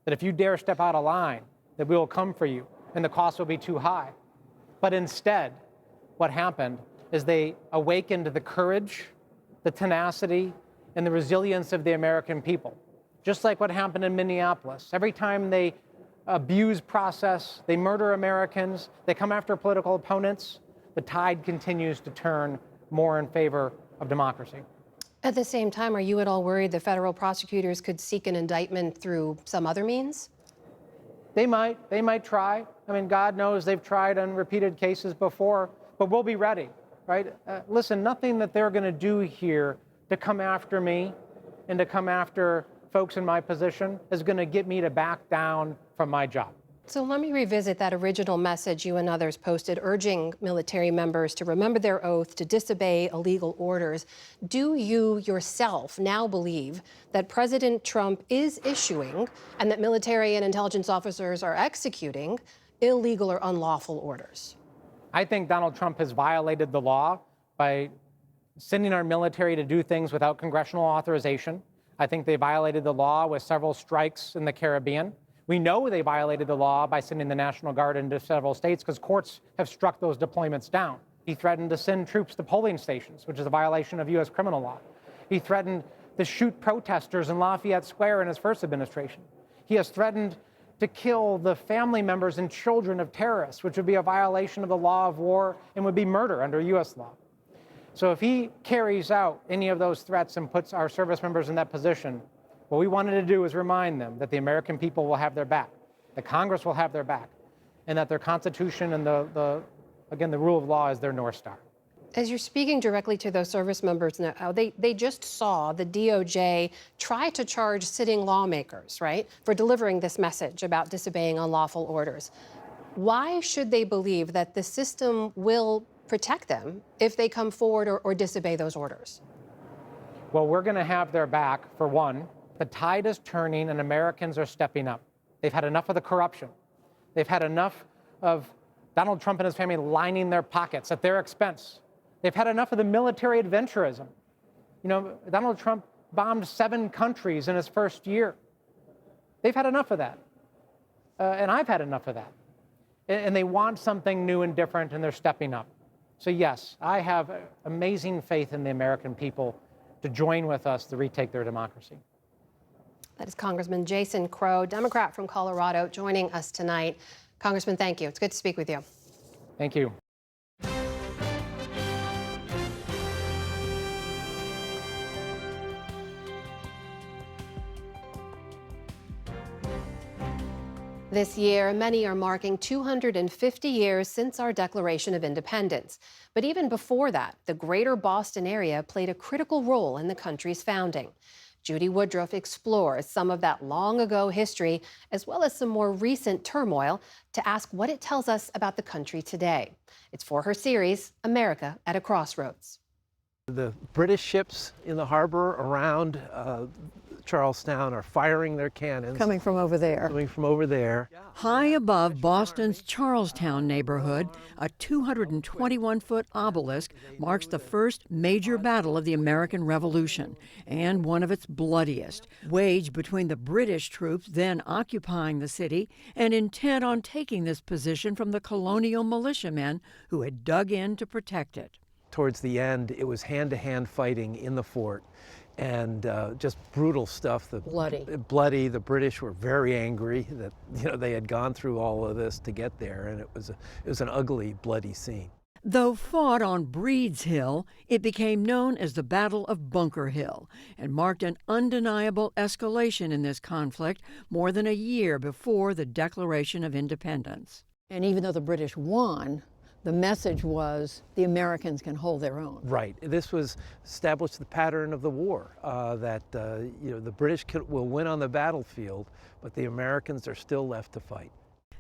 that if you dare step out of line, that we will come for you, and the cost will be too high. But instead, what happened is they awakened the courage, the tenacity, and the resilience of the American people. Just like what happened in Minneapolis. Every time they abuse process, they murder Americans, they come after political opponents, the tide continues to turn more in favor of democracy. At the same time, are you at all worried the federal prosecutors could seek an indictment through some other means? They might try. I mean, God knows they've tried on repeated cases before, but we'll be ready, right? Listen, nothing that they're going to do here to come after me and to come after folks in my position is going to get me to back down from my job. So let me revisit that original message you and others posted urging military members to remember their oath, to disobey illegal orders. Do you yourself now believe that President Trump is issuing and that military and intelligence officers are executing illegal or unlawful orders? I think Donald Trump has violated the law by sending our military to do things without congressional authorization. I think they violated the law with several strikes in the Caribbean. We know they violated the law by sending the National Guard into several states because courts have struck those deployments down. He threatened to send troops to polling stations, which is a violation of U.S. criminal law. He threatened to shoot protesters in Lafayette Square in his first administration. He has threatened to kill the family members and children of terrorists, which would be a violation of the law of war and would be murder under U.S. law. So if he carries out any of those threats and puts our service members in that position, what we wanted to do is remind them that the American people will have their back, the Congress will have their back, and that their Constitution and the rule of law is their North Star. As you're speaking directly to those service members now, they just saw the DOJ try to charge sitting lawmakers, right, for delivering this message about disobeying unlawful orders. Why should they believe that the system will protect them if they come forward or disobey those orders? Well, we're going to have their back, for one. The tide is turning and Americans are stepping up. They've had enough of the corruption. They've had enough of Donald Trump and his family lining their pockets at their expense. They've had enough of the military adventurism. You know, Donald Trump bombed 7 countries in his first year. They've had enough of that. And I've had enough of that. And they want something new and different, and they're stepping up. So yes, I have amazing faith in the American people to join with us to retake their democracy. That is Congressman Jason Crow, Democrat from Colorado, joining us tonight. Congressman, thank you. It's good to speak with you. Thank you. This year, many are marking 250 years since our Declaration of Independence. But even before that, the greater Boston area played a critical role in the country's founding. Judy Woodruff explores some of that long-ago history, as well as some more recent turmoil, to ask what it tells us about the country today. It's for her series, America at a Crossroads. The British ships in the harbor around Charlestown are firing their cannons. Coming from over there. Coming from over there. High above Boston's Charlestown neighborhood, a 221-foot obelisk marks the first major battle of the American Revolution, and one of its bloodiest, waged between the British troops then occupying the city and intent on taking this position from the colonial militiamen who had dug in to protect it. Towards the end, it was hand-to-hand fighting in the fort, and just brutal stuff. Bloody. The British were very angry that they had gone through all of this to get there, and it was an ugly, bloody scene. Though fought on Breed's Hill, it became known as the Battle of Bunker Hill and marked an undeniable escalation in this conflict more than a year before the Declaration of Independence. And even though the British won, the message was the Americans can hold their own. Right. This was established the pattern of the war, that the British will win on the battlefield, but the Americans are still left to fight.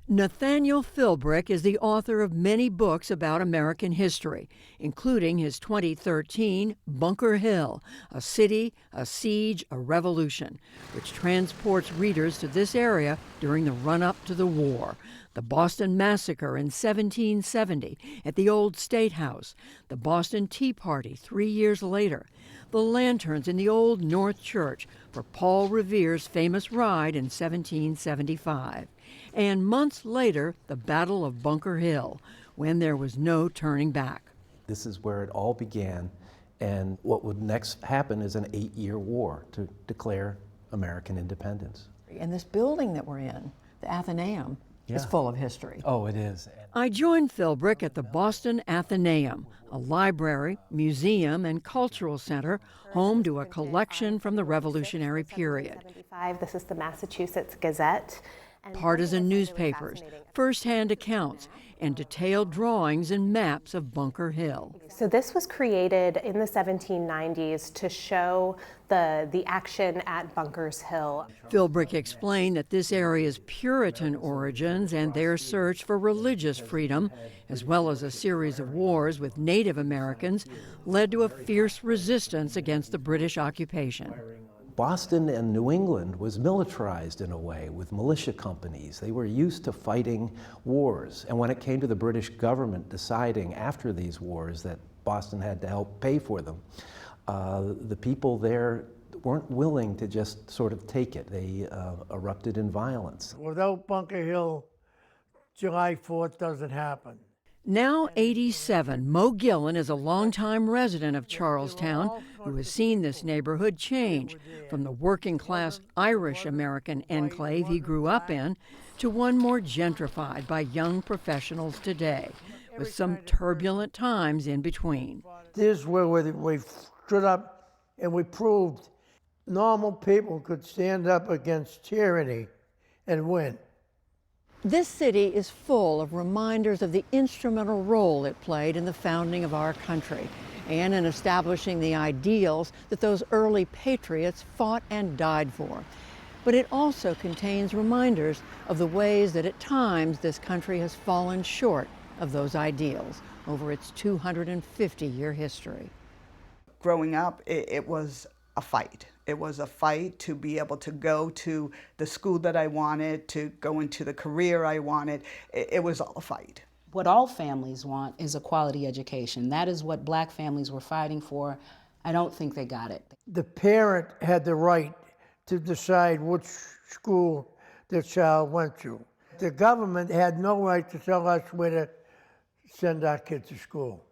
Nathaniel Philbrick is the author of many books about American history, including his 2013 Bunker Hill, A City, a Siege, a Revolution, which transports readers to this area during the run-up to the war. The Boston Massacre in 1770 at the Old State House, the Boston Tea Party 3 years later, the lanterns in the Old North Church for Paul Revere's famous ride in 1775, and months later, the Battle of Bunker Hill, when there was no turning back. This is where it all began, and what would next happen is an 8-year war to declare American independence. And this building that we're in, the Athenaeum, is full of history. Oh, it is. I joined Philbrick at the Boston Athenaeum, a library, museum, and cultural center home to a collection from the Revolutionary period. This is the Massachusetts Gazette. Partisan newspapers, first-hand accounts, and detailed drawings and maps of Bunker Hill. So this was created in the 1790s to show the action at Bunkers Hill. Philbrick explained that this area's Puritan origins and their search for religious freedom, as well as a series of wars with Native Americans, led to a fierce resistance against the British occupation. Boston and New England was militarized in a way with militia companies. They were used to fighting wars. And when it came to the British government deciding after these wars that Boston had to help pay for them, the people there weren't willing to just sort of take it. They erupted in violence. Without Bunker Hill, July 4th doesn't happen. Now 87, Mo Gillen is a longtime resident of Charlestown who has seen this neighborhood change from the working-class Irish-American enclave he grew up in to one more gentrified by young professionals today, with some turbulent times in between. This is where we stood up and we proved normal people could stand up against tyranny and win. This city is full of reminders of the instrumental role it played in the founding of our country and in establishing the ideals that those early patriots fought and died for. But it also contains reminders of the ways that at times this country has fallen short of those ideals over its 250-year history. Growing up, it was a fight. It was a fight to be able to go to the school that I wanted, to go into the career I wanted. It was all a fight. What all families want is a quality education. That is what black families were fighting for. I don't think they got it. The parent had the right to decide which school their child went to. The government had no right to tell us where to send our kids to school.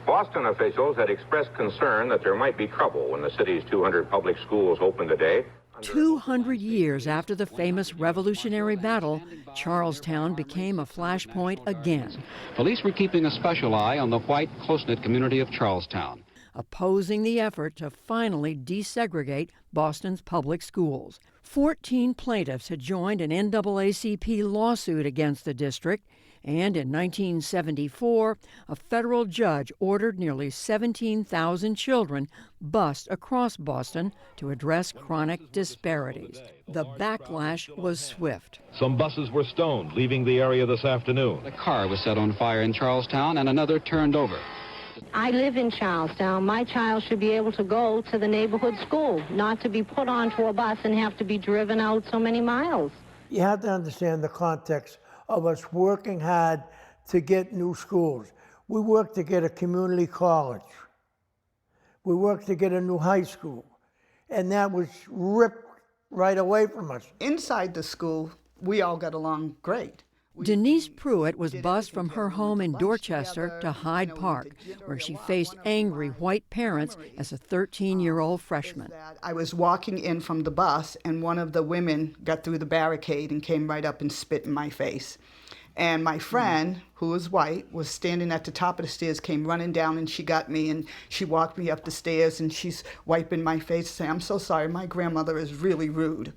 Boston officials had expressed concern that there might be trouble when the city's 200 public schools opened today. 200 years after the famous Revolutionary Battle, Charlestown became a flashpoint again. Police were keeping a special eye on the white, close-knit community of Charlestown, opposing the effort to finally desegregate Boston's public schools. 14 plaintiffs had joined an NAACP lawsuit against the district, and in 1974, a federal judge ordered nearly 17,000 children bused across Boston to address chronic disparities. The backlash was swift. Some buses were stoned, leaving the area this afternoon. A car was set on fire in Charlestown and another turned over. I live in Charlestown. My child should be able to go to the neighborhood school, not to be put onto a bus and have to be driven out so many miles. You have to understand the context of us working hard to get new schools. We worked to get a community college. We worked to get a new high school. And that was ripped right away from us. Inside the school, we all got along great. Denise Pruitt was bused from her home in Dorchester to Hyde Park, where she faced angry white parents as a 13-year-old freshman. I was walking in from the bus, and one of the women got through the barricade and came right up and spit in my face. And my friend, who was white, was standing at the top of the stairs, came running down, and she got me, and she walked me up the stairs, and she's wiping my face, saying, "I'm so sorry, my grandmother is really rude."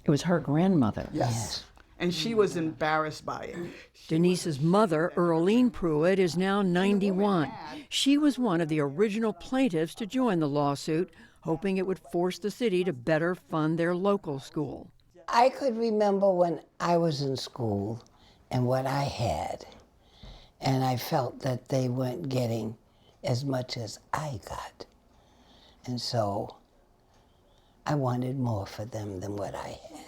It was her grandmother. Yes. And she was embarrassed by it. Denise's mother, Earlene Pruitt, is now 91. She was one of the original plaintiffs to join the lawsuit, hoping it would force the city to better fund their local school. I could remember when I was in school and what I had, and I felt that they weren't getting as much as I got. And so I wanted more for them than what I had.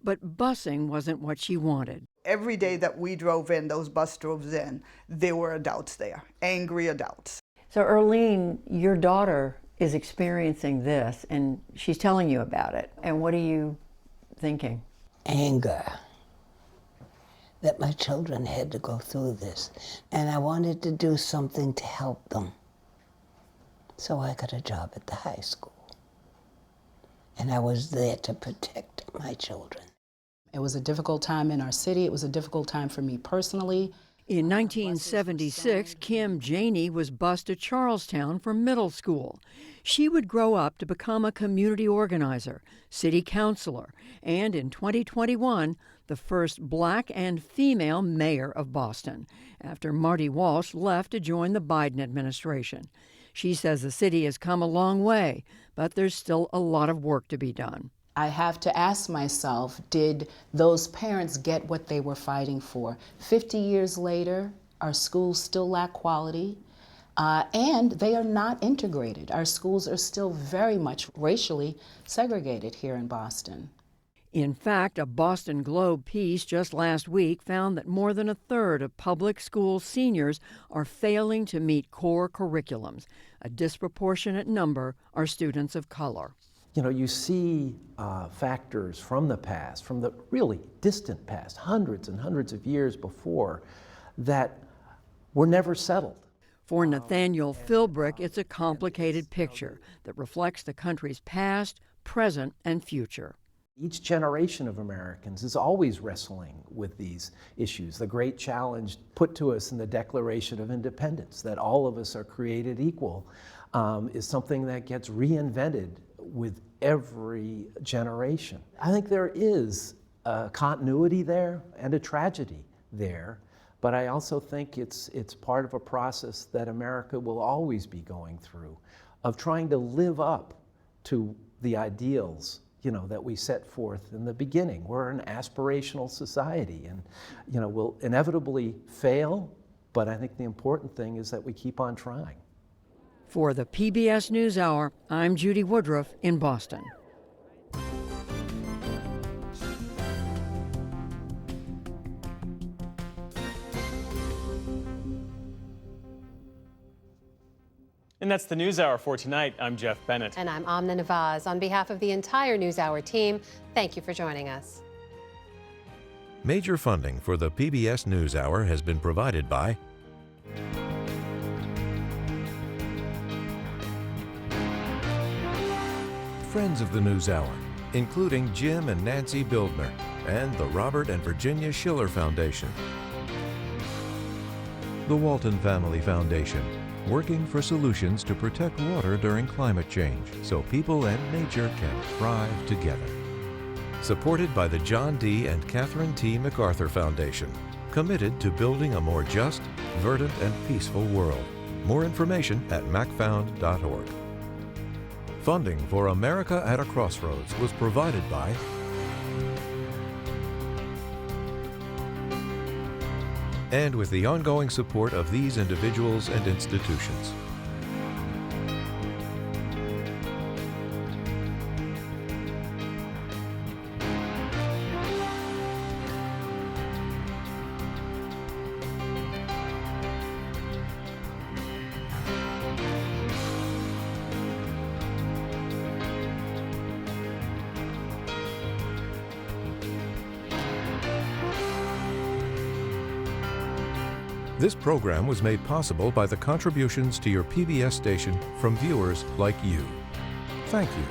But busing wasn't what she wanted. Every day that we drove in, those bus drove in, there were adults there, angry adults. So Earlene, your daughter is experiencing this, and she's telling you about it. And what are you thinking? Anger that my children had to go through this. And I wanted to do something to help them. So I got a job at the high school. And I was there to protect my children. It was a difficult time in our city. It was a difficult time for me personally. In 1976, Kim Janey was bused to Charlestown for middle school. She would grow up to become a community organizer, city councilor, and in 2021, the first black and female mayor of Boston, after Marty Walsh left to join the Biden administration. She says the city has come a long way, but there's still a lot of work to be done. I have to ask myself, did those parents get what they were fighting for? 50 years later, our schools still lack quality, and they are not integrated. Our schools are still very much racially segregated here in Boston. In fact, a Boston Globe piece just last week found that more than a third of public school seniors are failing to meet core curriculums. A disproportionate number are students of color. You know, you see factors from the past, from the really distant past, hundreds and hundreds of years before, that were never settled. For Nathaniel Philbrick, it's a complicated picture that reflects the country's past, present, and future. Each generation of Americans is always wrestling with these issues. The great challenge put to us in the Declaration of Independence, that all of us are created equal, is something that gets reinvented with every generation. I think there is a continuity there and a tragedy there, but I also think it's part of a process that America will always be going through, of trying to live up to the ideals, you know, that we set forth in the beginning. We're an aspirational society, and, you know, we'll inevitably fail, but I think the important thing is that we keep on trying. For the PBS NewsHour, I'm Judy Woodruff in Boston. And that's the NewsHour for tonight. I'm Jeff Bennett. And I'm Amna Nawaz. On behalf of the entire NewsHour team, thank you for joining us. Major funding for the PBS NewsHour has been provided by friends of the NewsHour, including Jim and Nancy Bildner, and the Robert and Virginia Schiller Foundation. The Walton Family Foundation, working for solutions to protect water during climate change so people and nature can thrive together. Supported by the John D. and Catherine T. MacArthur Foundation, committed to building a more just, verdant, and peaceful world. More information at macfound.org. Funding for America at a Crossroads was provided by and with the ongoing support of these individuals and institutions. This program was made possible by the contributions to your PBS station from viewers like you. Thank you.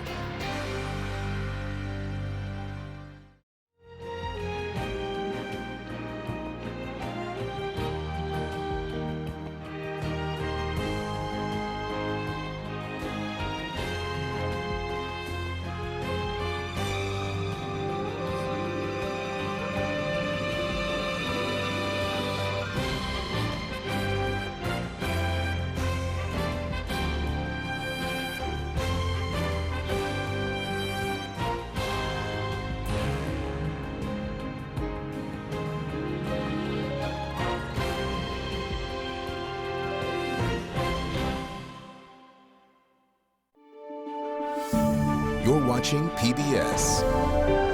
You're watching PBS.